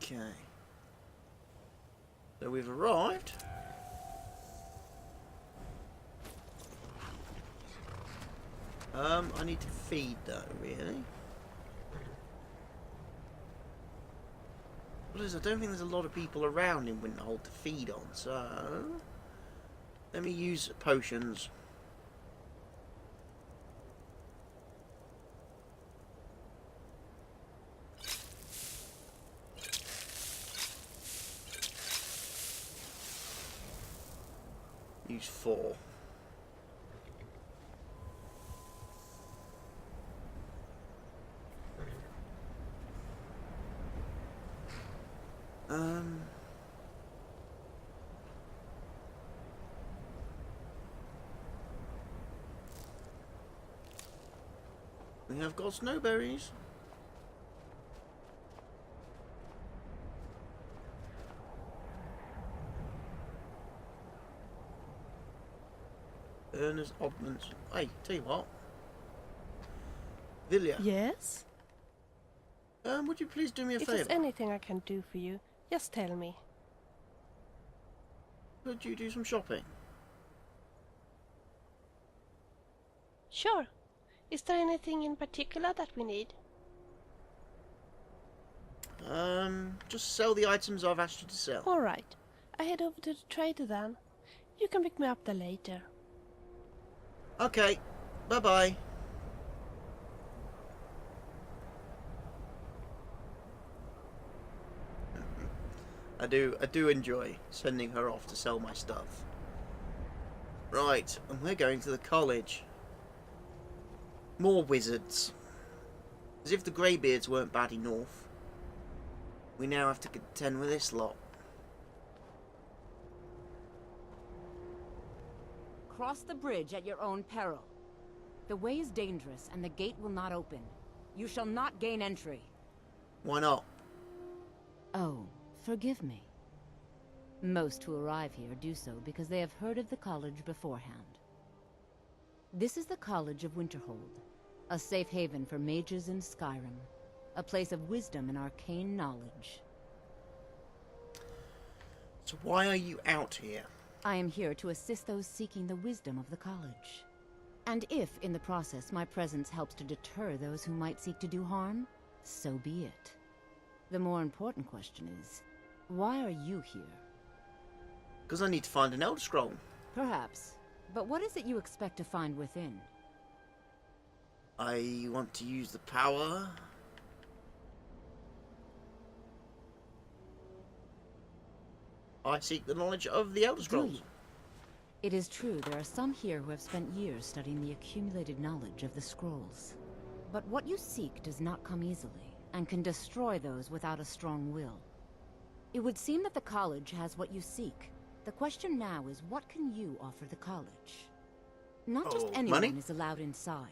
Okay. So we've arrived. I need to feed though, really. What is, I don't think there's a lot of people around in Winterhold to feed on, so let me use potions. Use 4. We have got snowberries. Ernest oddments. Hey, tell you what. Vilya. Yes? Would you please do me a If favour? there's anything I can do for you, just tell me. Could you do some shopping? Sure. Is there anything in particular that we need? Just sell the items I've asked you to sell. Alright. I head over to the trader then. You can pick me up there later. Okay. Bye-bye. I do enjoy sending her off to sell my stuff. Right, and we're going to the college. More wizards. As if the Greybeards weren't bad enough. We now have to contend with this lot. Cross the bridge at your own peril. The way is dangerous and the gate will not open. You shall not gain entry. Why not? Oh, forgive me. Most who arrive here do so because they have heard of the college beforehand. This is the College of Winterhold, a safe haven for mages in Skyrim, a place of wisdom and arcane knowledge. So why are you out here? I am here to assist those seeking the wisdom of the college. And if, in the process, my presence helps to deter those who might seek to do harm, so be it. The more important question is, why are you here? Because I need to find an Elder Scroll. Perhaps. But what is it you expect to find within? I want to use the power. I seek the knowledge of the Elder Scrolls. Do you? It is true there are some here who have spent years studying the accumulated knowledge of the scrolls. But what you seek does not come easily, and can destroy those without a strong will. It would seem that the college has what you seek. The question now is, what can you offer the college? Not just anyone money? is allowed inside.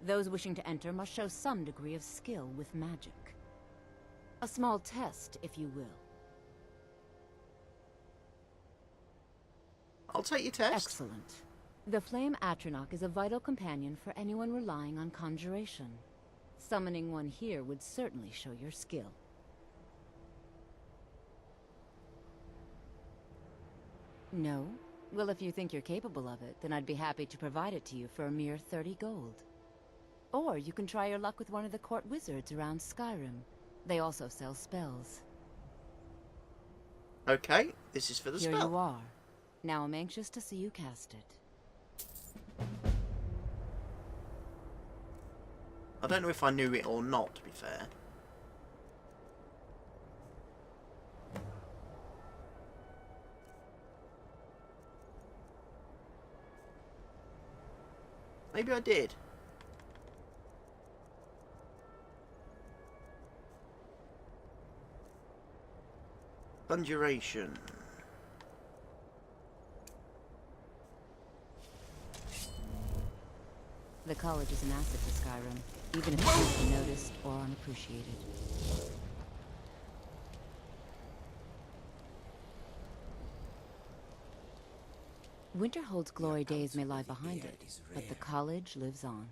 Those wishing to enter must show some degree of skill with magic. A small test, if you will. I'll take your test. Excellent. The Flame Atronach is a vital companion for anyone relying on conjuration. Summoning one here would certainly show your skill. No? Well, if you think you're capable of it, then I'd be happy to provide it to you for a mere 30 gold. Or you can try your luck with one of the court wizards around Skyrim. They also sell spells. Okay, this is for the Here spell. you are. Now I'm anxious to see you cast it. I don't know if I knew it or not, to be fair. Maybe I did. Conjuration. The college is an asset to Skyrim, even if it is unnoticed or unappreciated. Winterhold's glory days may lie behind it, but the college lives on.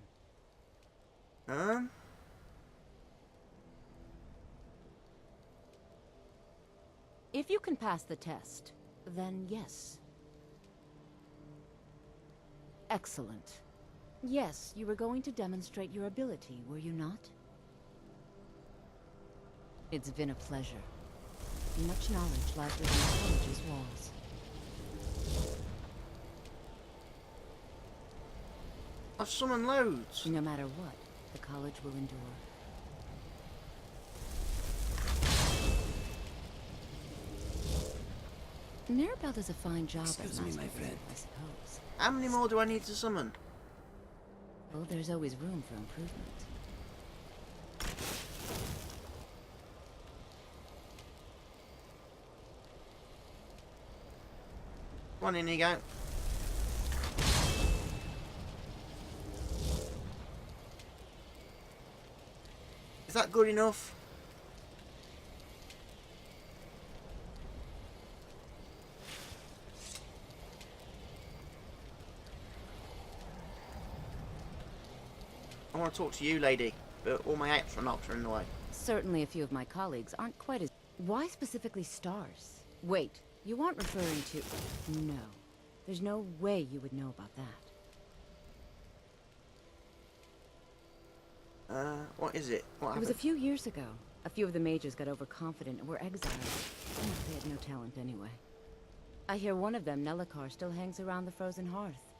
If you can pass the test, then yes. Excellent. Yes, you were going to demonstrate your ability, were you not? It's been a pleasure. Much knowledge lies within the college's walls. I've summoned loads. No matter what, the college will endure. Mirabelle does a fine job as Excuse me, master my friend. I suppose. How many more do I need to summon? Well, there's always room for improvement. Come on, in you go. Is that good enough? I want to talk to you, lady, but all my astronauts are in the way. Certainly a few of my colleagues aren't quite as... Why specifically stars? Wait, you aren't referring to... No. There's no way you would know about that. What is it? What It happened? was a few years ago. A few of the mages got overconfident and were exiled. They had no talent anyway. I hear one of them, Nellikar, still hangs around the frozen hearth.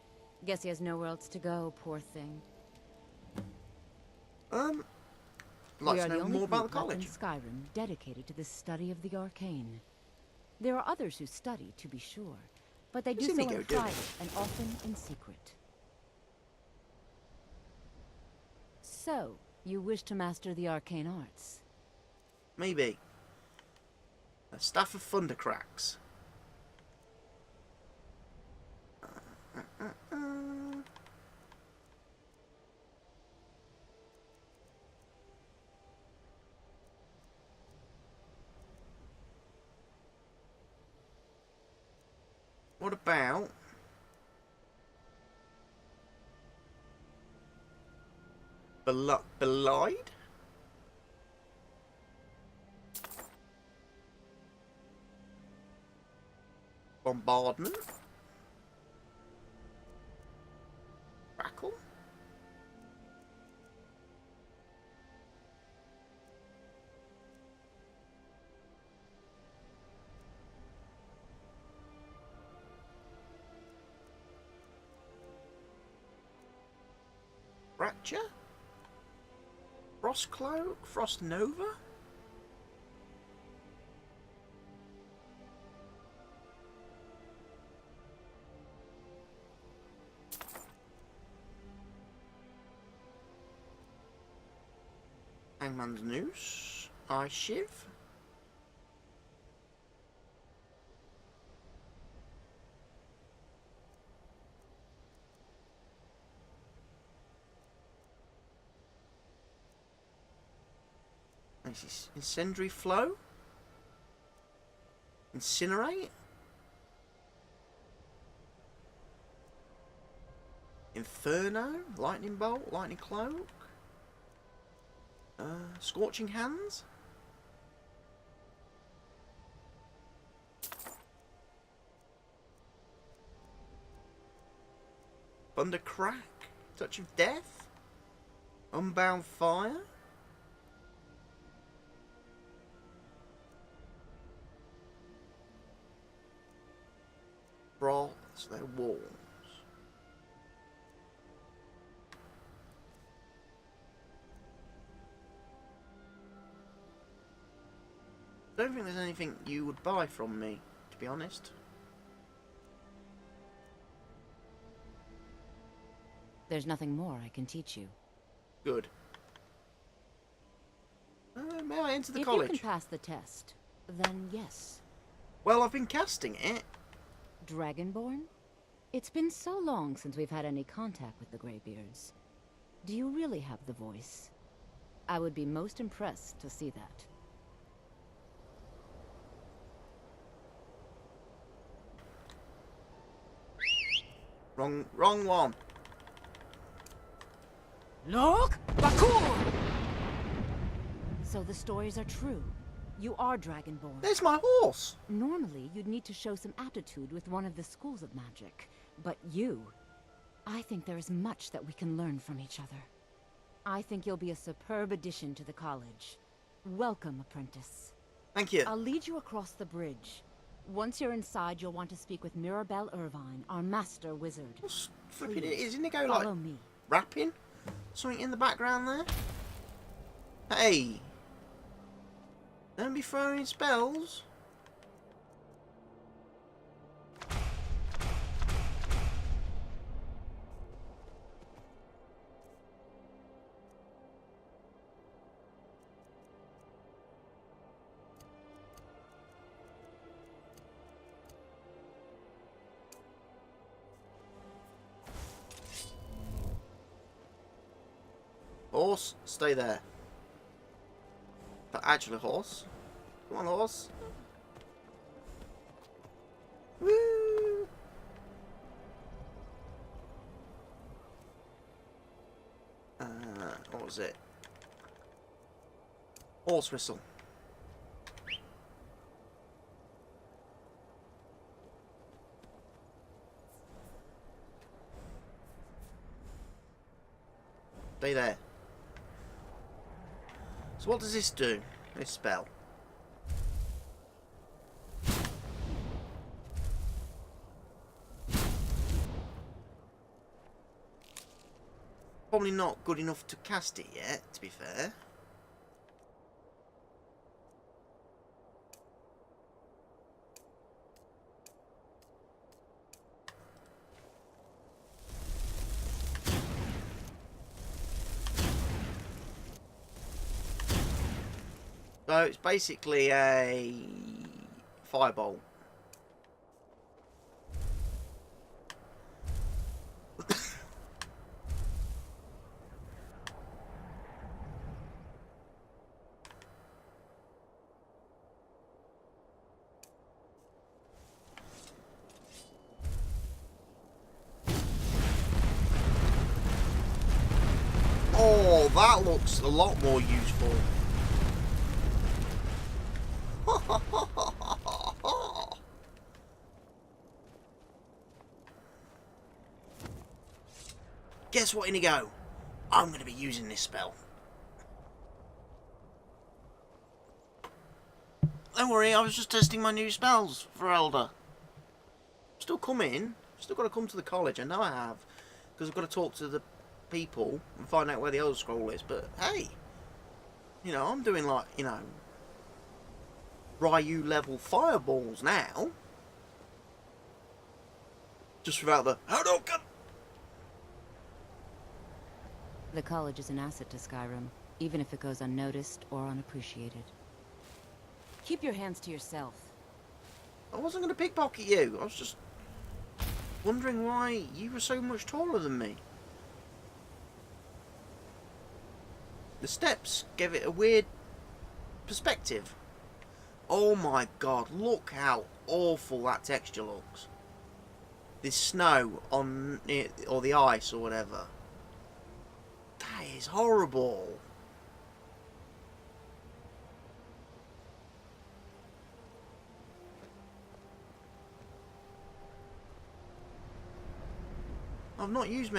Guess he has nowhere else to go, poor thing. Like We to are the know only more about the group left college. in Skyrim dedicated to the study of the arcane. There are others who study, to be sure, but they do Does so Inigo in do it? private and often in secret. So, you wish to master the arcane arts? Maybe. A staff of thundercracks. What about Belied? Bombardment? Crackle? Fracture? Frost Cloak? Frost Nova? Hangman's Noose? Ice Shiv? This is Incendiary Flow? Incinerate? Inferno? Lightning Bolt? Lightning Cloak? Scorching Hands? Thunder Crack? Touch of Death? Unbound Fire? Frost their walls. I don't think there's anything you would buy from me, to be honest. There's nothing more I can teach you. Good. May I enter the If college? you can pass the test, then yes. Well, I've been casting it. Dragonborn? It's been so long since we've had any contact with the Greybeards. Do you really have the voice? I would be most impressed to see that. Wrong one. Look! Bakur! So the stories are true. You are Dragonborn. There's my horse. Normally, you'd need to show some aptitude with one of the schools of magic. But you... I think there is much that we can learn from each other. I think you'll be a superb addition to the college. Welcome, apprentice. Thank you. I'll lead you across the bridge. Once you're inside, you'll want to speak with Mirabelle Irvine, our master wizard. What's flipping it? Please, Isn't it go follow like me. rapping? Something in the background there? Hey. Don't be throwing spells. Horse, stay there. But actually, horse. Come on, horse. Woo! What was it? Horse whistle. Stay there. So what does this do? This spell. Probably not good enough to cast it yet, to be fair. So it's basically a fireball. Oh, that looks a lot more useful. Guess what, Inigo? I'm going to be using this spell. Don't worry, I was just testing my new spells for Elder. Still coming. Still got to come to the college. I know I have. Because I've got to talk to the people and find out where the Elder Scroll is. But hey, you know, I'm doing like, you know, Ryu level fireballs now. Just without the Hadouken. The college is an asset to Skyrim, even if it goes unnoticed or unappreciated. Keep your hands to yourself. I wasn't going to pickpocket you. I was just wondering why you were so much taller than me. The steps gave it a weird perspective. Oh my god, look how awful that texture looks. This snow on it, or the ice or whatever. That is horrible. I've not used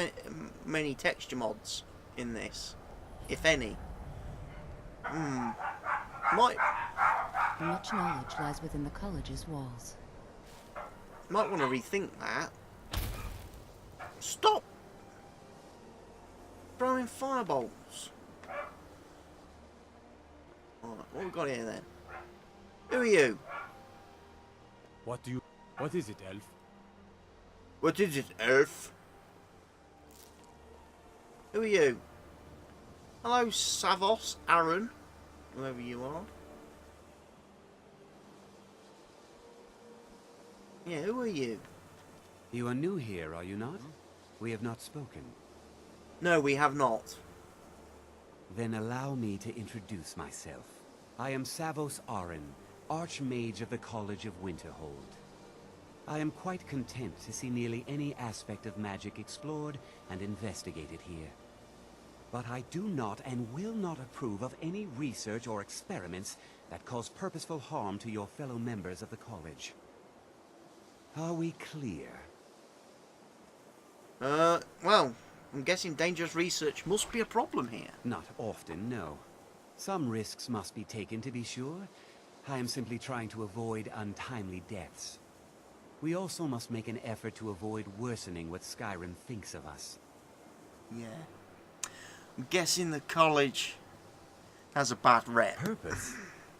many texture mods in this, if any. Might Much knowledge lies within the college's walls. want to rethink that. Stop throwing fireballs. Alright, what we got here then? Who are you? What is it, elf? What is it, elf? Who are you? Hello, Savos, Aaron, whoever you are. Yeah, who are you? You are new here, are you not? We have not spoken. No, we have not. Then allow me to introduce myself. I am Savos Arin, Archmage of the College of Winterhold. I am quite content to see nearly any aspect of magic explored and investigated here. But I do not and will not approve of any research or experiments that cause purposeful harm to your fellow members of the college. Are we clear? Well, I'm guessing dangerous research must be a problem here. Not often, no. Some risks must be taken, to be sure. I am simply trying to avoid untimely deaths. We also must make an effort to avoid worsening what Skyrim thinks of us. Yeah. I'm guessing the college has a bad rep. Purpose?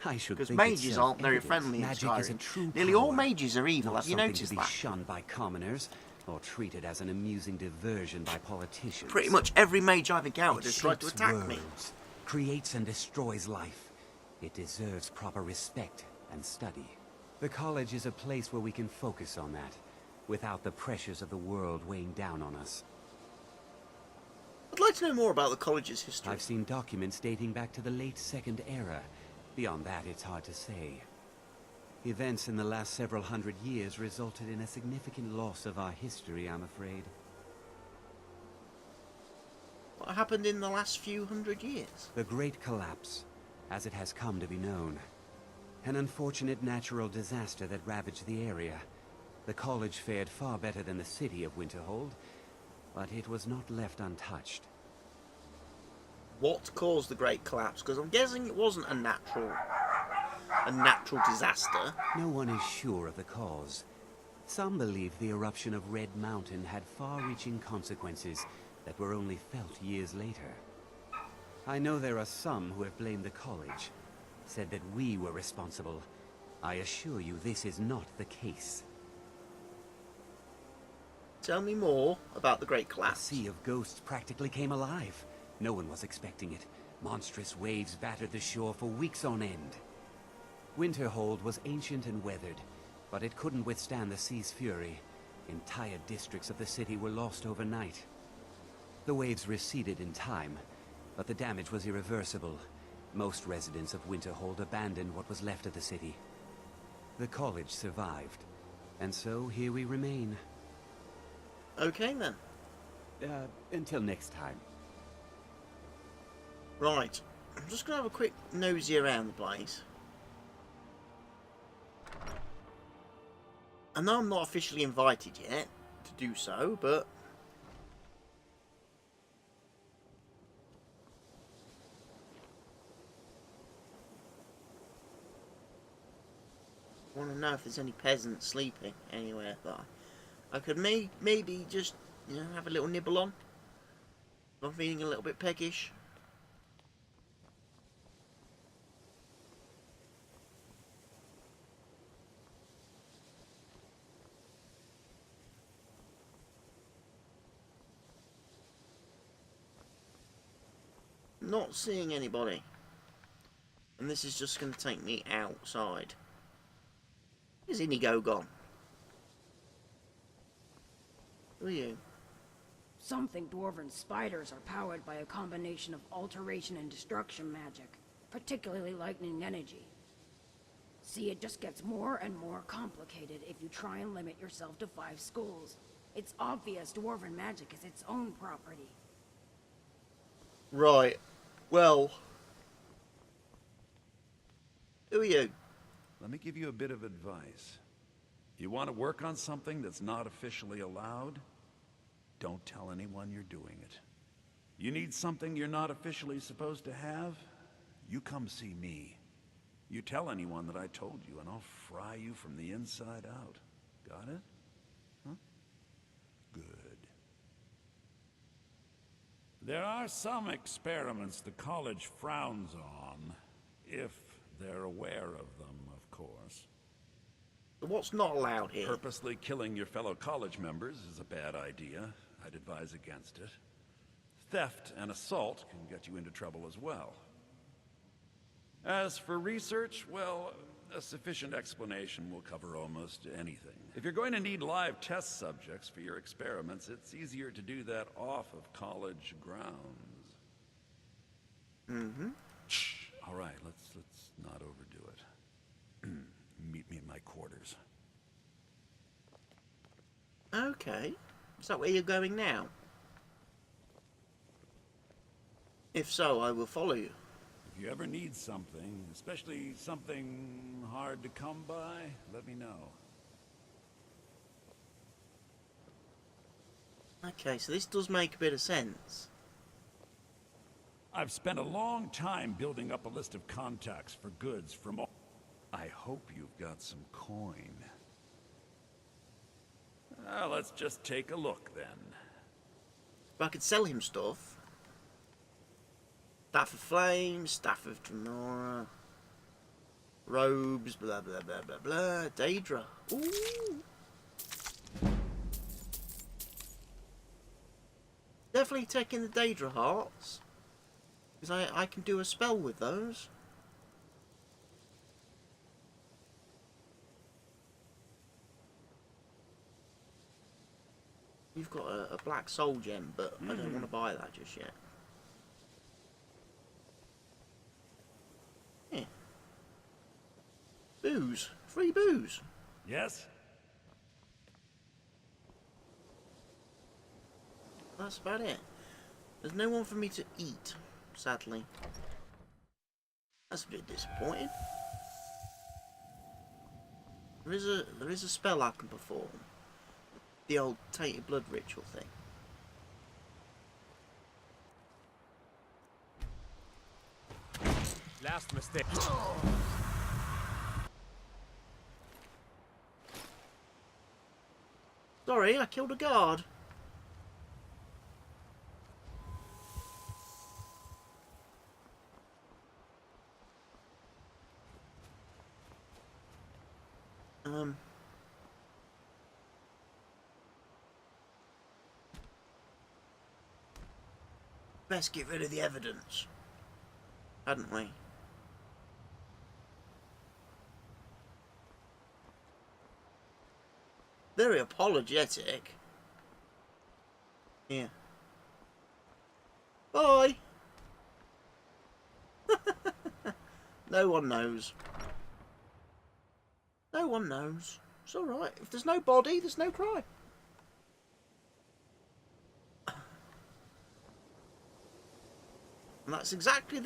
I should Because think mages it's aren't very self-evident. friendly in Magic is a Skyrim. true Nearly all power, mages are evil, not have you something noticed to be that? shunned by commoners or treated as an amusing diversion by politicians. Pretty much every mage I've encountered It has tried to shapes attack me. worlds, creates and destroys life. It deserves proper respect and study. The college is a place where we can focus on that, without the pressures of the world weighing down on us. I'd like to know more about the college's history. I've seen documents dating back to the late Second Era. Beyond that, it's hard to say. Events in the last several hundred years resulted in a significant loss of our history, I'm afraid. What happened in the last few hundred years? The Great Collapse, as it has come to be known. An unfortunate natural disaster that ravaged the area. The college fared far better than the city of Winterhold, but it was not left untouched. What caused the Great Collapse? Because I'm guessing it wasn't a natural disaster. No one is sure of the cause. Some believe the eruption of Red Mountain had far-reaching consequences that were only felt years later. I know there are some who have blamed the college, said that we were responsible. I assure you this is not the case. Tell me more about the Great The Collapse. Sea of Ghosts practically came alive. No one was expecting it. Monstrous waves battered the shore for weeks on end. Winterhold was ancient and weathered, but it couldn't withstand the sea's fury. Entire districts of the city were lost overnight. The waves receded in time, but the damage was irreversible. Most residents of Winterhold abandoned what was left of the city. The college survived, and so here we remain. Okay then. Until next time. Right. I'm just going to have a quick nosy around the place. I know I'm not officially invited yet to do so, but... I want to know if there's any peasants sleeping anywhere that I could maybe just, you know, have a little nibble on. If I'm feeling a little bit peckish. Not seeing anybody. And this is just going to take me outside. Is Inigo gone? Who are you? Some think dwarven spiders are powered by a combination of alteration and destruction magic, particularly lightning energy. See, it just gets more and more complicated if you try and limit yourself to 5 schools. It's obvious dwarven magic is its own property. Right. Well. Who are you? Let me give you a bit of advice. You want to work on something that's not officially allowed? Don't tell anyone you're doing it. You need something you're not officially supposed to have? You come see me. You tell anyone that I told you, and I'll fry you from the inside out. Got it? Huh? Good. There are some experiments the college frowns on, if they're aware of them, of course. What's not allowed here? Purposely killing your fellow college members is a bad idea. I'd advise against it. Theft and assault can get you into trouble as well. As for research, well, a sufficient explanation will cover almost anything. If you're going to need live test subjects for your experiments, it's easier to do that off of college grounds. Mm-hmm. Shh. All right, let's not overdo it. Meet me in my quarters. Okay. Is that where you're going now? If so, I will follow you. If you ever need something, especially something hard to come by, let me know. Okay, so this does make a bit of sense. I've spent a long time building up a list of contacts for goods from all... I hope you've got some coin. Let's just take a look then. If I could sell him stuff. Staff of Flame, Staff of Tremora, robes, blah blah blah blah blah, Daedra. Ooh. Definitely taking the Daedra hearts. Because I can do a spell with those. You've got a black soul gem, but I don't want to buy that just yet. Yeah. Booze. Free booze. Yes? That's about it. There's no one for me to eat, sadly. That's a bit disappointing. There is a spell I can perform. The old tainted blood ritual thing. Last mistake. Sorry, I killed a guard. Best get rid of the evidence, hadn't we? Very apologetic. Yeah. Bye. No one knows. No one knows. It's alright. If there's no body, there's no crime. And that's exactly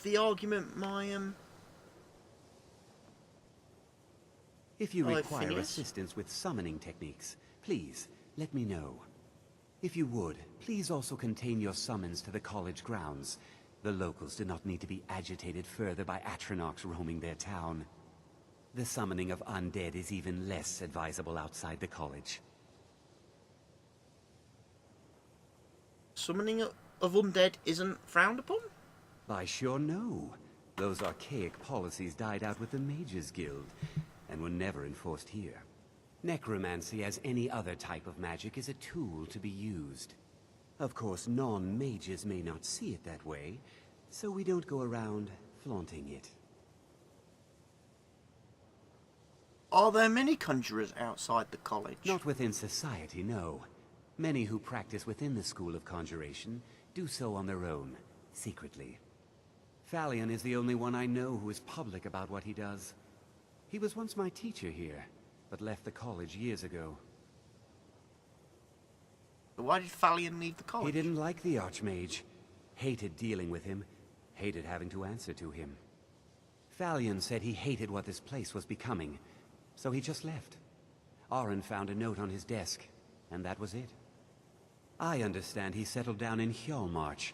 the argument my If you Hello, require Phineas. assistance with summoning techniques, please let me know. If you would, please also contain your summons to the college grounds. The locals do not need to be agitated further by Atronachs roaming their town. The summoning of undead is even less advisable outside the college. summoning of undead isn't frowned upon? I sure know. Those archaic policies died out with the Mages Guild, and were never enforced here. Necromancy, as any other type of magic, is a tool to be used. Of course, non-mages may not see it that way, so we don't go around flaunting it. Are there many conjurers outside the college? Not within society, no. Many who practice within the School of Conjuration do so on their own, secretly. Phalion is the only one I know who is public about what he does. He was once my teacher here, but left the college years ago. Why did Phalion leave the college? He didn't like the Archmage. Hated dealing with him. Hated having to answer to him. Phalion said he hated what this place was becoming, so he just left. Arin found a note on his desk, and that was it. I understand he settled down in Hjalmarch,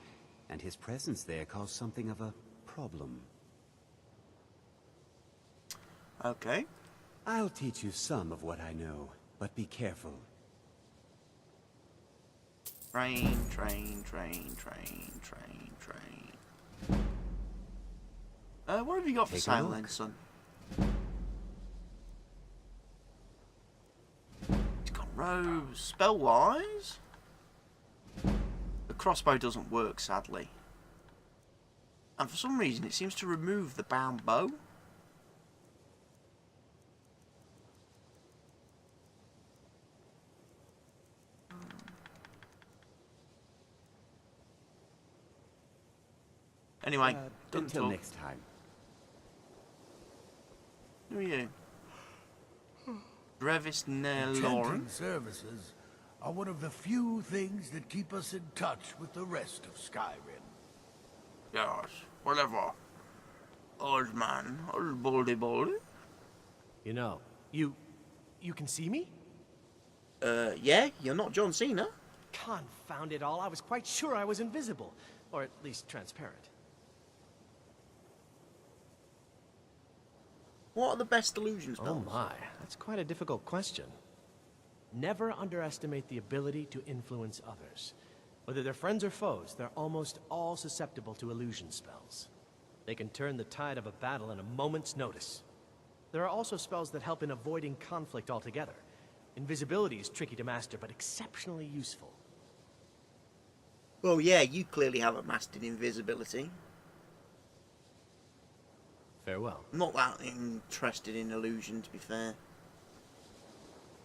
and his presence there caused something of a problem. Okay. I'll teach you some of what I know, but be careful. Train. What have you got for Take a sale look. then, son? He's got robes. Spell-wise? The crossbow doesn't work, sadly. And for some reason, it seems to remove the bound bow. Anyway, don't Until talk. next time. Who are you? Brevis Nair Chanting Lauren. services are one of the few things that keep us in touch with the rest of Skyrim. Yes, whatever. Old man, old baldy baldy. You know, you can see me? Yeah, you're not John Cena. Confound it all, I was quite sure I was invisible. Or at least transparent. What are the best illusion Oh spells? my, that's quite a difficult question. Never underestimate the ability to influence others. Whether they're friends or foes, they're almost all susceptible to illusion spells. They can turn the tide of a battle in a moment's notice. There are also spells that help in avoiding conflict altogether. Invisibility is tricky to master, but exceptionally useful. Well, yeah, you clearly haven't mastered invisibility. Farewell. I'm not that interested in illusion, to be fair.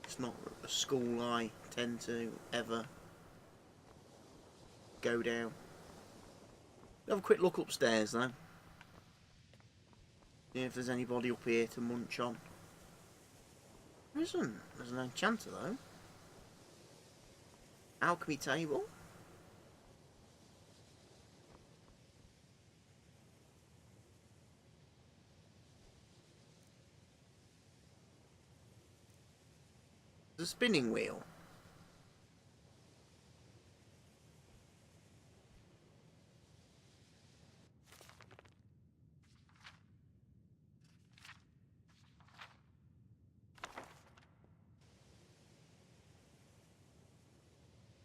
It's not a school I tend to ever go down. Have a quick look upstairs, though. See if there's anybody up here to munch on. There isn't. There's an enchanter, though. Alchemy table. The spinning wheel.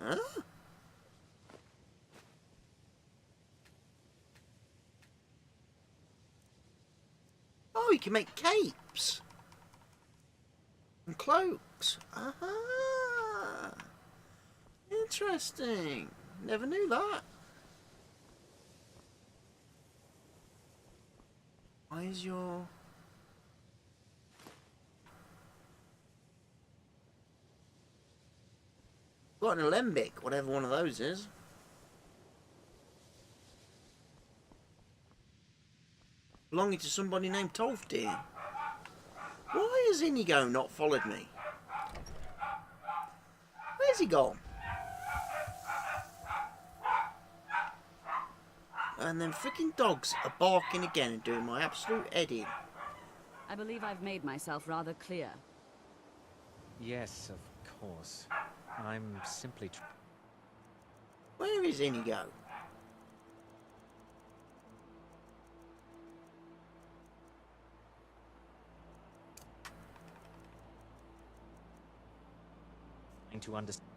Huh? Oh, you can make capes and cloaks. Aha! Interesting. Never knew that. Why is your... Got an alembic, whatever one of those is. Belonging to somebody named Tolfdir. Why has Inigo not followed me? Where's he gone? And then freaking dogs are barking again and doing my absolute head in. I believe I've made myself rather clear. Yes, of course. I'm simply Where is Inigo? trying to understand.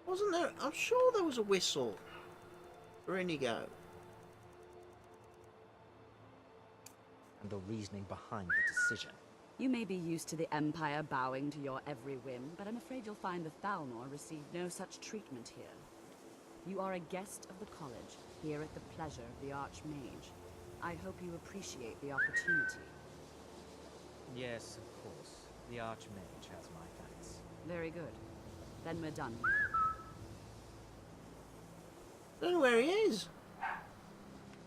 Wasn't there? I'm sure there was a whistle for Inigo. And the reasoning behind the decision. You may be used to the Empire bowing to your every whim, but I'm afraid you'll find the Thalmor received no such treatment here. You are a guest of the college, here at the pleasure of the Archmage. I hope you appreciate the opportunity. Yes, of course. The Archmage has my thanks. Very good. Then we're done. I don't know where he is.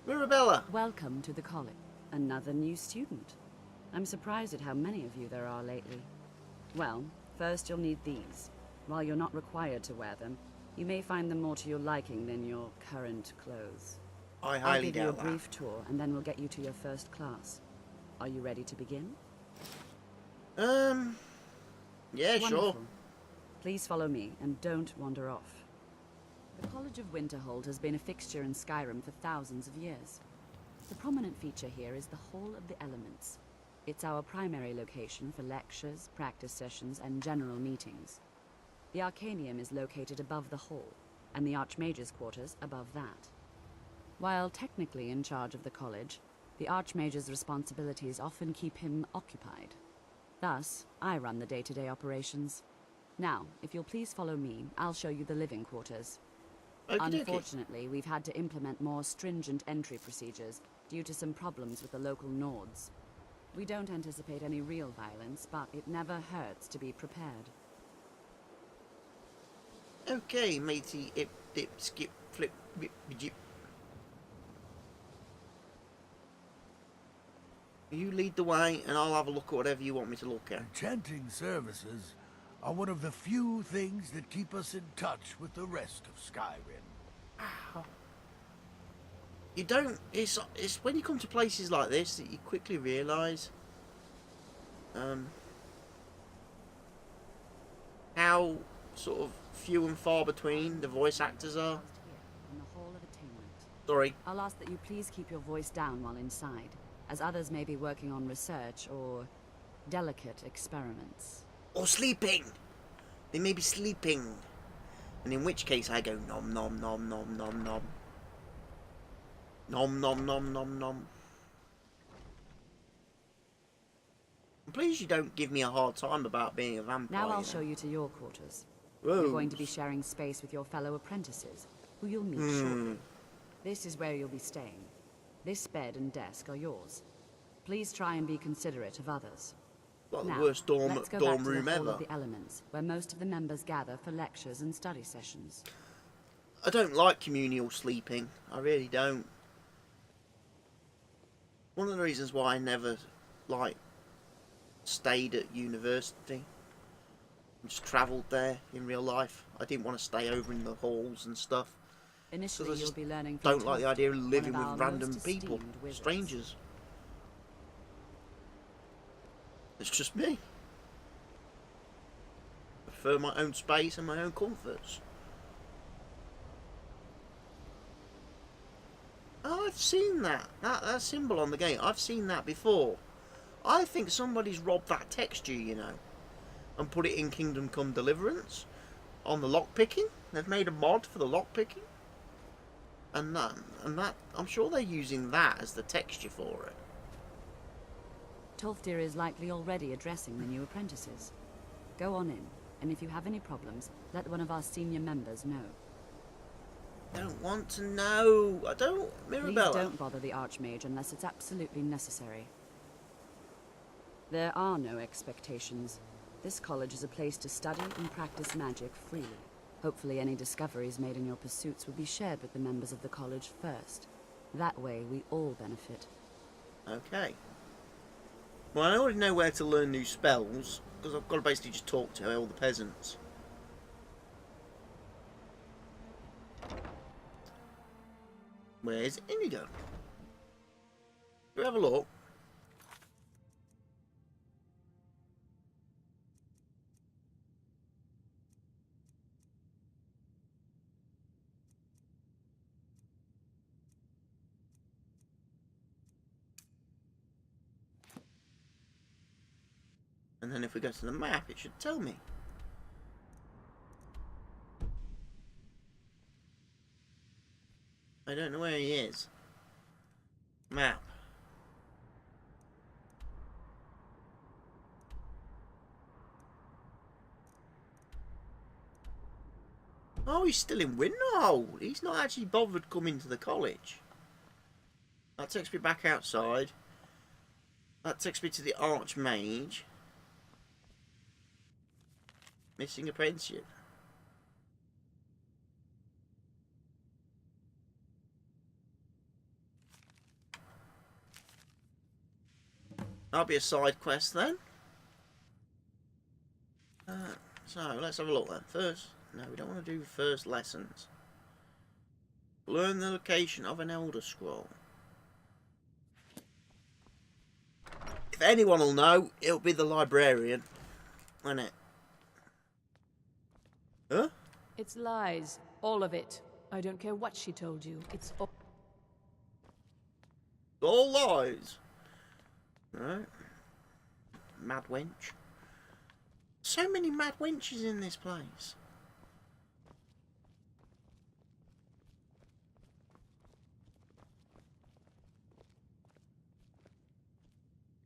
Mirabella. Welcome to the college. Another new student. I'm surprised at how many of you there are lately. Well, first you'll need these. While you're not required to wear them, you may find them more to your liking than your current clothes. I I'll highly give you a doubt that. brief tour, and then we'll get you to your first class. Are you ready to begin? Yeah, sure. Wonderful. Please follow me, and don't wander off. The College of Winterhold has been a fixture in Skyrim for thousands of years. The prominent feature here is the Hall of the Elements. It's our primary location for lectures, practice sessions, and general meetings. The Arcanium is located above the hall, and the Archmage's quarters above that. While technically in charge of the college, the Archmage's responsibilities often keep him occupied. Thus, I run the day-to-day operations. Now, if you'll please follow me, I'll show you the living quarters. Unfortunately, we've had to implement more stringent entry procedures due to some problems with the local Nords. We don't anticipate any real violence, but it never hurts to be prepared. Okay, matey, ip, dip, skip, flip, whip, jip. You lead the way, and I'll have a look at whatever you want me to look at. Enchanting services are one of the few things that keep us in touch with the rest of Skyrim. Ow. You don't... It's when you come to places like this that you quickly realise how sort of few and far between the voice actors are. In the Hall of Attainment. Sorry. I'll ask that you please keep your voice down while inside, as others may be working on research or delicate experiments. Or sleeping! They may be sleeping. And in which case I go nom nom nom nom nom nom. Nom nom nom nom nom. I'm pleased you don't give me a hard time about being a vampire. Now I'll show you to your quarters. Whoa. You're going to be sharing space with your fellow apprentices, who you'll meet shortly. This is where you'll be staying. This bed and desk are yours. Please try and be considerate of others. Like Now, the worst dorm let's go back to room the Hall ever. of the Elements, where most of the members gather for lectures and study sessions. I don't like communal sleeping. I really don't. One of the reasons why I never, like, stayed at university. Just travelled there in real life. I didn't want to stay over in the halls and stuff. Initially, you'll be learning from Don't like the idea of living one of with our random most people, esteemed wizards. strangers. It's just me. I prefer my own space and my own comforts. Oh, I've seen that. That symbol on the gate. I've seen that before. I think somebody's robbed that texture, you know, and put it in Kingdom Come Deliverance on the lockpicking. They've made a mod for the lockpicking. And that, I'm sure they're using that as the texture for it. Tolfdir is likely already addressing the new apprentices. Go on in, and if you have any problems, let one of our senior members know. Don't want to know. I don't, Mirabella. Please don't bother the Archmage unless it's absolutely necessary. There are no expectations. This college is a place to study and practice magic freely. Hopefully any discoveries made in your pursuits will be shared with the members of the college first. That way we all benefit. Okay. Well, I already know where to learn new spells, because I've got to basically just talk to all the peasants. Where's Inigo? Do we have a look? And then if we go to the map, it should tell me. I don't know where he is. Map. Oh, he's still in Windhole. He's not actually bothered coming to the college. That takes me back outside. That takes me to the Archmage. Missing apprenticeship. That'll be a side quest then. So let's have a look then. First, no, we don't want to do first lessons. Learn the location of an Elder Scroll. If anyone will know, it'll be the librarian, won't it? Huh? It's lies. All of it. I don't care what she told you. It's All lies. Right. Mad wench. So many mad wenches in this place.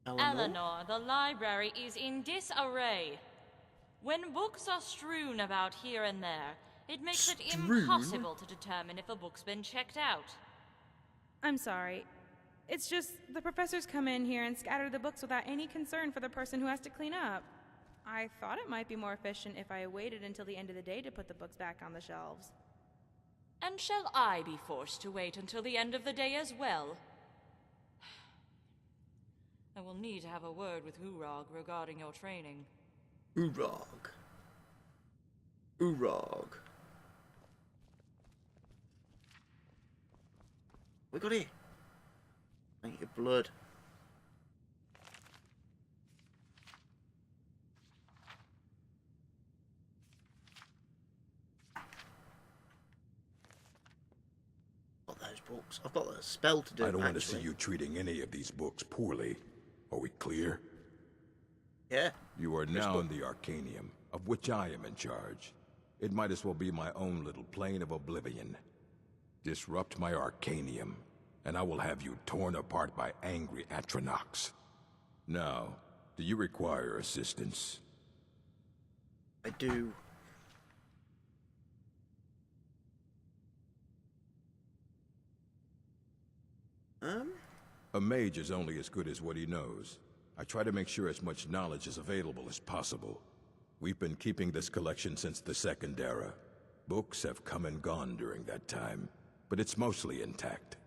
Eleanor, the library is in disarray. When books are strewn about here and there, It makes it Strewn? impossible to determine if a book's been checked out. I'm sorry. It's just the professors come in here and scatter the books without any concern for the person who has to clean up. I thought it might be more efficient if I waited until the end of the day to put the books back on the shelves. And shall I be forced to wait until the end of the day as well? I will need to have a word with Urag regarding your training. Urag. Urag. We got here. Ain't your blood. Got those books. I've got a spell to do. I don't want to see you treating any of these books poorly. Are we clear? Yeah. You are now in the Arcanium, of which I am in charge. It might as well be my own little plane of oblivion. Disrupt my Arcanium, and I will have you torn apart by angry Atronachs. Now, do you require assistance? I do. A mage is only as good as what he knows. I try to make sure as much knowledge is available as possible. We've been keeping this collection since the Second Era. Books have come and gone during that time, but it's mostly intact.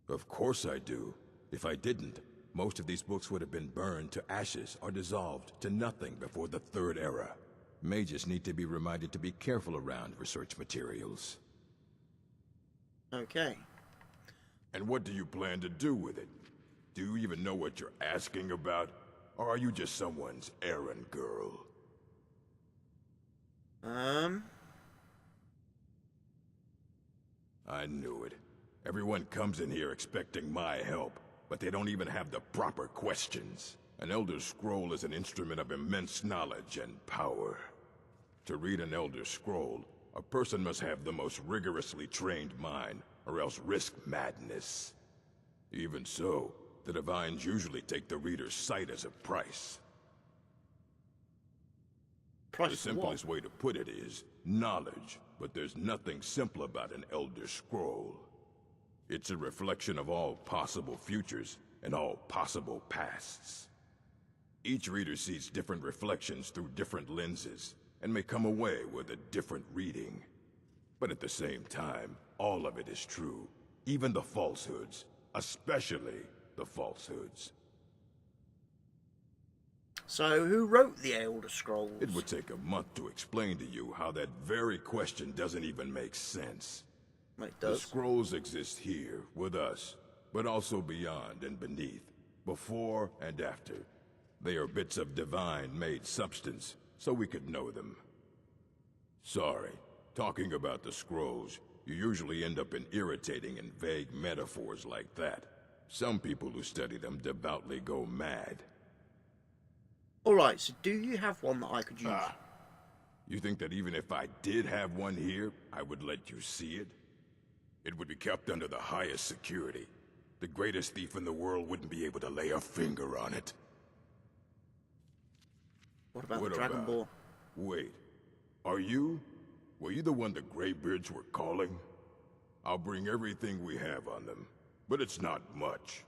Of course I do. If I didn't, most of these books would have been burned to ashes or dissolved to nothing before the Third Era. Mages need to be reminded to be careful around research materials. Okay. And what do you plan to do with it? Do you even know what you're asking about? Or are you just someone's errand girl? I knew it. Everyone comes in here expecting my help, but they don't even have the proper questions. An Elder Scroll is an instrument of immense knowledge and power. To read an Elder Scroll, a person must have the most rigorously trained mind, or else risk madness. Even so, the Divines usually take the reader's sight as a price. The simplest way to put it is knowledge, but there's nothing simple about an Elder Scroll. It's a reflection of all possible futures and all possible pasts. Each reader sees different reflections through different lenses, and may come away with a different reading. But at the same time, all of it is true, even the falsehoods, especially the falsehoods. So, who wrote the Elder Scrolls? It would take a month to explain to you how that very question doesn't even make sense. It does. The scrolls exist here, with us, but also beyond and beneath, before and after. They are bits of divine-made substance, so we could know them. Sorry, talking about the scrolls, you usually end up in irritating and vague metaphors like that. Some people who study them devoutly go mad. Alright, so do you have one that I could use? You think that even if I did have one here, I would let you see it? It would be kept under the highest security. The greatest thief in the world wouldn't be able to lay a finger on it. What about the Dragon Ball? Wait, were you the one the Greybeards were calling? I'll bring everything we have on them, but it's not much.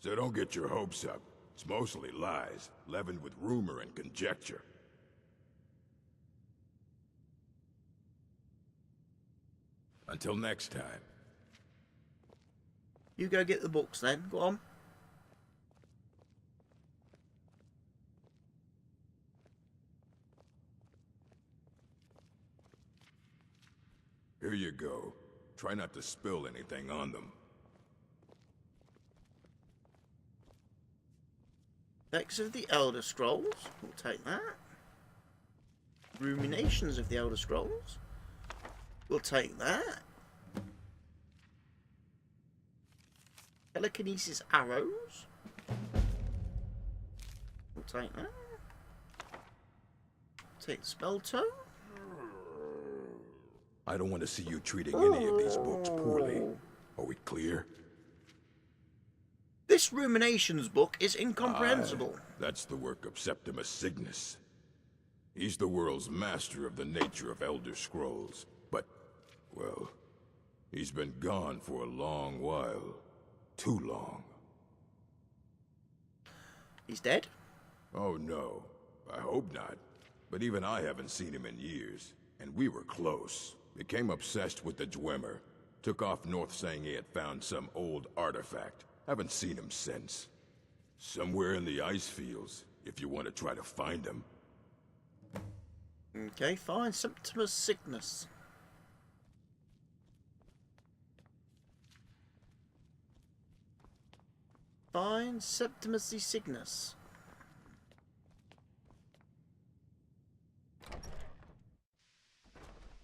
So don't get your hopes up. It's mostly lies, leavened with rumor and conjecture. Until next time. You go get the books then, go on. Here you go. Try not to spill anything on them. Text of the Elder Scrolls. We'll take that. Ruminations of the Elder Scrolls. We'll take that. Telekinesis arrows. We'll take that. Take the spell tome. I don't want to see you treating any of these books poorly. Are we clear? This This Ruminations book is incomprehensible. That's the work of Septimus Cygnus. He's the world's master of the nature of Elder Scrolls. But, well, he's been gone for a long while. Too long. He's dead? Oh no, I hope not. But even I haven't seen him in years. And we were close. Became obsessed with the Dwemer. Took off north saying he had found some old artifact. Haven't seen him since. Somewhere in the ice fields, if you want to try to find him. Okay, fine. Septimus Cygnus. Fine. Septimus Cygnus.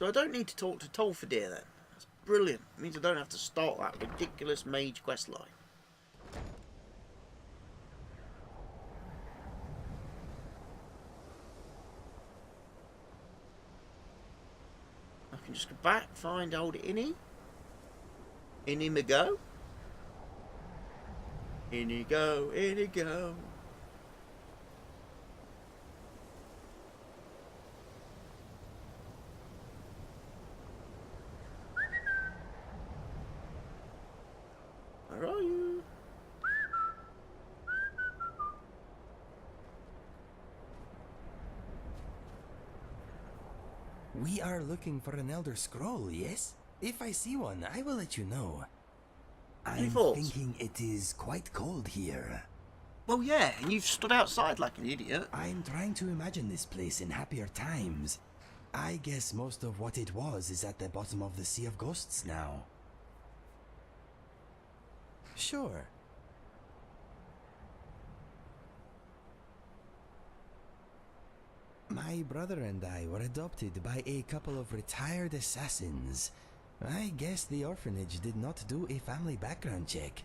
So I don't need to talk to Tolfadir then. That's brilliant. It means I don't have to start that ridiculous mage quest line. I can just go back, find old Innie. Innie me go. Innie go, Innie go. Where are you? We are looking for an Elder Scroll, yes? If I see one, I will let you know. I'm thinking it is quite cold here. Well, yeah, and you've stood outside like an idiot. I'm trying to imagine this place in happier times. I guess most of what it was is at the bottom of the Sea of Ghosts now. Sure. My brother and I were adopted by a couple of retired assassins. I guess the orphanage did not do a family background check.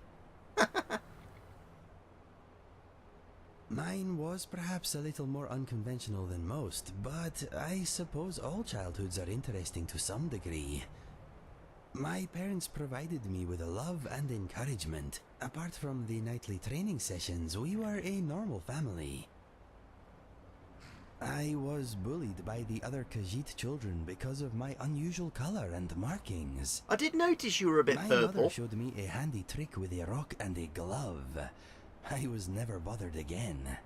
Mine was perhaps a little more unconventional than most, but I suppose all childhoods are interesting to some degree. My parents provided me with love and encouragement. Apart from the nightly training sessions, we were a normal family. I was bullied by the other Khajiit children because of my unusual color and markings. I did notice you were a bit My purple. mother showed me a handy trick with a rock and a glove. I was never bothered again.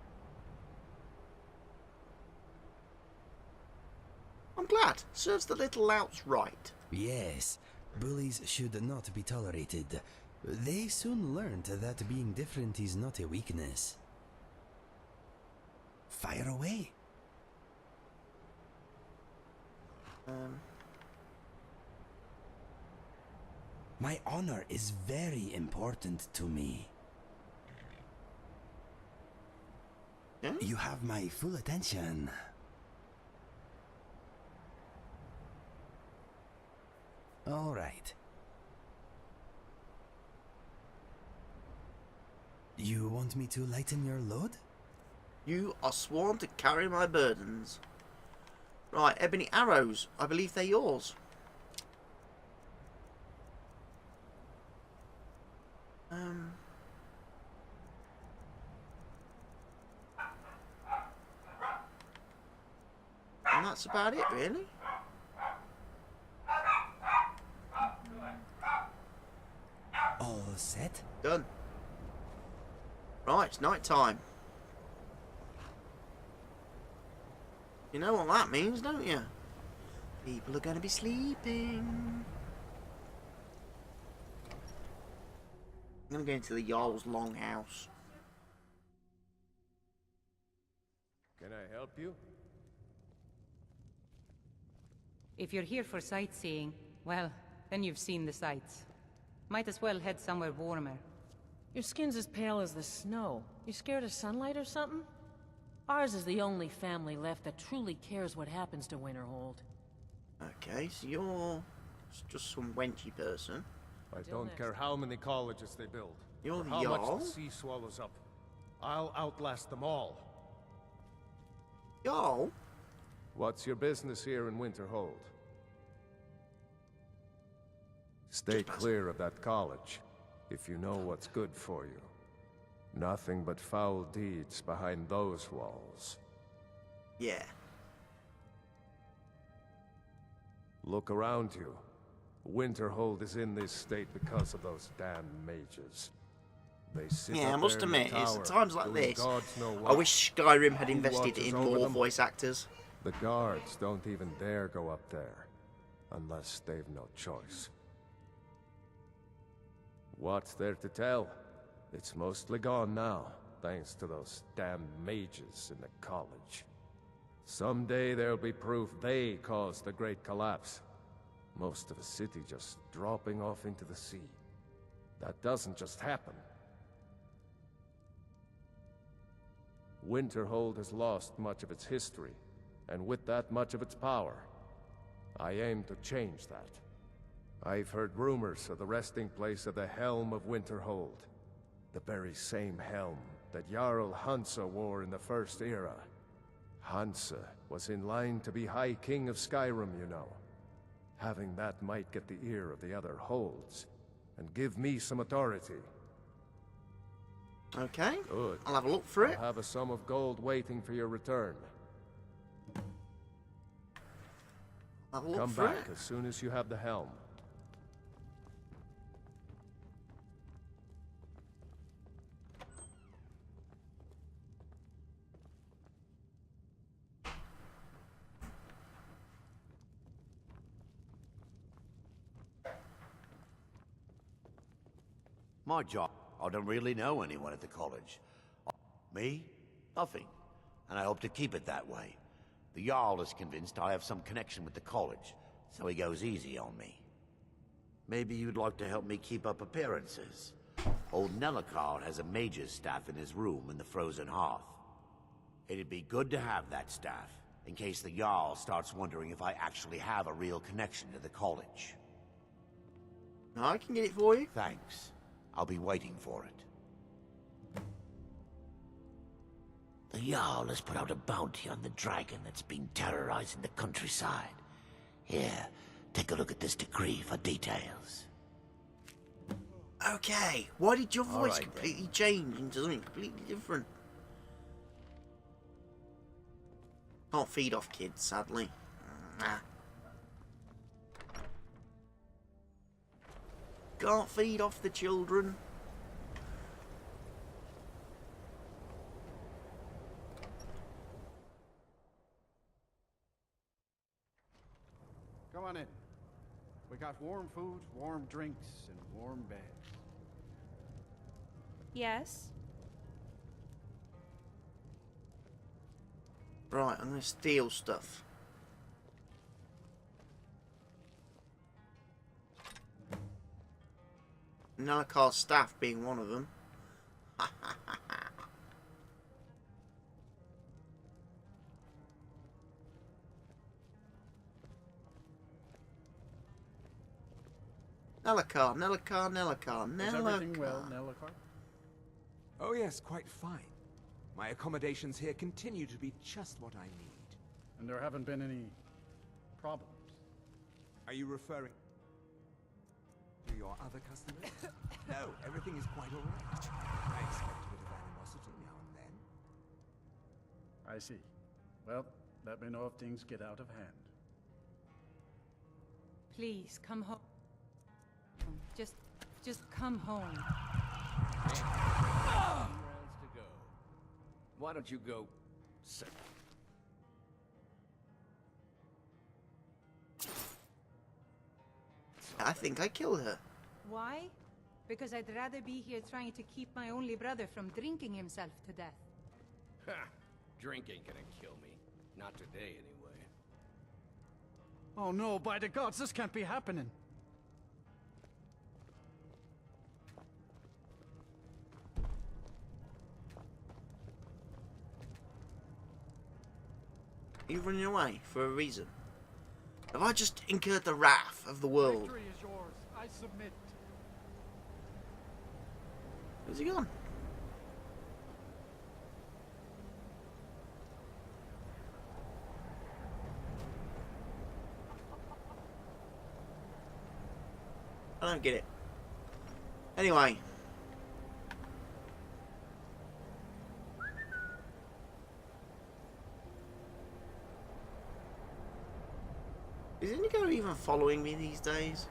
I'm glad. Serves the little louts right. Yes, bullies should not be tolerated. They soon learned that being different is not a weakness. Fire away. My honor is very important to me. Yeah? You have my full attention. All right. You want me to lighten your load? You are sworn to carry my burdens. Right, ebony arrows. I believe they're yours. And that's about it, really. All set? Done. Right, it's night time. You know what that means, don't you? People are going to be sleeping. I'm going to go into the Jarl's longhouse. Can I help you? If you're here for sightseeing, well, then you've seen the sights. Might as well head somewhere warmer. Your skin's as pale as the snow. You scared of sunlight or something? Ours is the only family left that truly cares what happens to Winterhold. Okay, so you're just some wenchy person. I don't care how many colleges they build. You're or the how Jarl? much the sea swallows up. I'll outlast them all. Jarl? What's your business here in Winterhold? Stay clear of that college, if you know what's good for you. Nothing but foul deeds behind those walls. Yeah. Look around you. Winterhold is in this state because of those damn mages. They sit Yeah, I up must there in the admit, it's at tower, times like doing this, gods know I what. wish Skyrim had Who invested watches in over more them? voice actors. The guards don't even dare go up there, unless they've no choice. What's there to tell? It's mostly gone now, thanks to those damn mages in the college. Someday there'll be proof they caused the Great Collapse. Most of a city just dropping off into the sea. That doesn't just happen. Winterhold has lost much of its history, and with that much of its power. I aim to change that. I've heard rumors of the resting place of the Helm of Winterhold. The very same helm that Jarl Hansa wore in the First Era. Hansa was in line to be High King of Skyrim, you know. Having that might get the ear of the other holds, and give me some authority. Okay, Good. I'll have a look for it. I'll have a sum of gold waiting for your return. I'll have a look Come for back it. as soon as you have the helm. My job, I don't really know anyone at the college. Me? Nothing. And I hope to keep it that way. The Jarl is convinced I have some connection with the college, so he goes easy on me. Maybe you'd like to help me keep up appearances. Old Nellikar has a mage's staff in his room in the Frozen Hearth. It'd be good to have that staff, in case the Jarl starts wondering if I actually have a real connection to the college. I can get it for you. Thanks. I'll be waiting for it. The Jarl has put out a bounty on the dragon that's been terrorizing the countryside. Here, take a look at this decree for details. Okay, why did your voice Alright, completely change into something completely different? Can't feed off kids, sadly. Nah. Can't feed off the children. Come on in. We got warm food, warm drinks, and warm beds. Yes? Right, I'm gonna steal stuff. Nalakar's staff being one of them. Nellikar, Nellikar, Nellikar, Is everything well, Nellikar. Nellikar? Oh yes, quite fine. My accommodations here continue to be just what I need. And there haven't been any problems? Are you referring to your other customers? No, everything is quite all right. I expect a bit of animosity now and then. I see. Well, let me know if things get out of hand. Please, come home. Just come home. Anywhere else to go? Why don't you go sit? I think I killed her. Why? Because I'd rather be here trying to keep my only brother from drinking himself to death. Ha! Drink ain't gonna kill me. Not today, anyway. Oh no, by the gods, this can't be happening. Are you running away for a reason? Have I just incurred the wrath of the world? Victory is yours. I submit. Where's he gone? I don't get it. Anyway. Is Inigo even following me these days?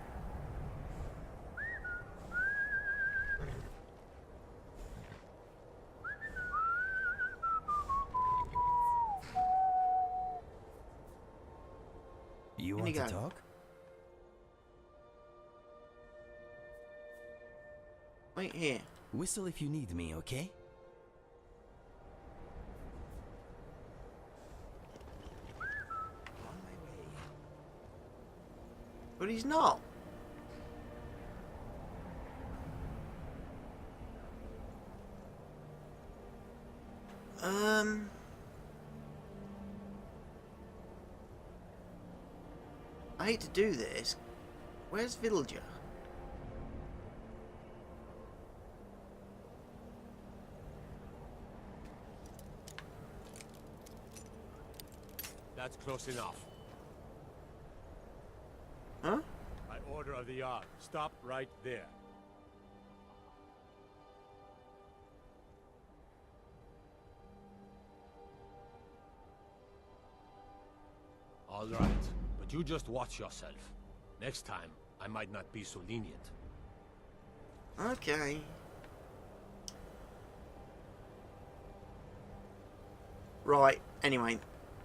You want to talk? Wait here. Whistle if you need me, okay? But he's not. I hate to do this. Where's Villager? That's close enough. Huh? By order of the Jarl. Stop right there. All right, but you just watch yourself. Next time, I might not be so lenient. Okay. Right, anyway,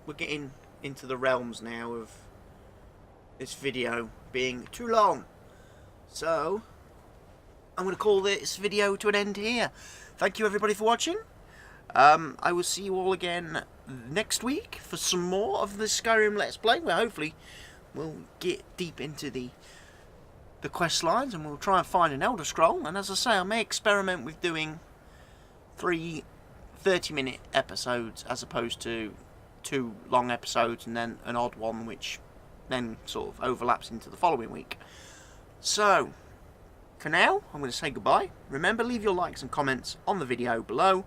we're getting into the realms now of this video being too long. So, I'm going to call this video to an end here. Thank you everybody for watching. I will see you all again next week for some more of the Skyrim Let's Play, where hopefully we'll get deep into the quest lines and we'll try and find an Elder Scroll. And as I say, I may experiment with doing 3 30-minute episodes as opposed to 2 long episodes and then an odd one which then sort of overlaps into the following week. So, for now, I'm going to say goodbye. Remember, leave your likes and comments on the video below,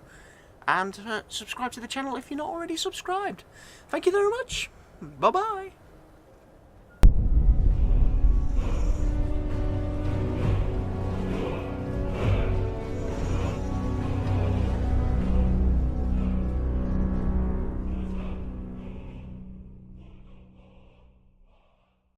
and subscribe to the channel if you're not already subscribed. Thank you very much. Bye-bye.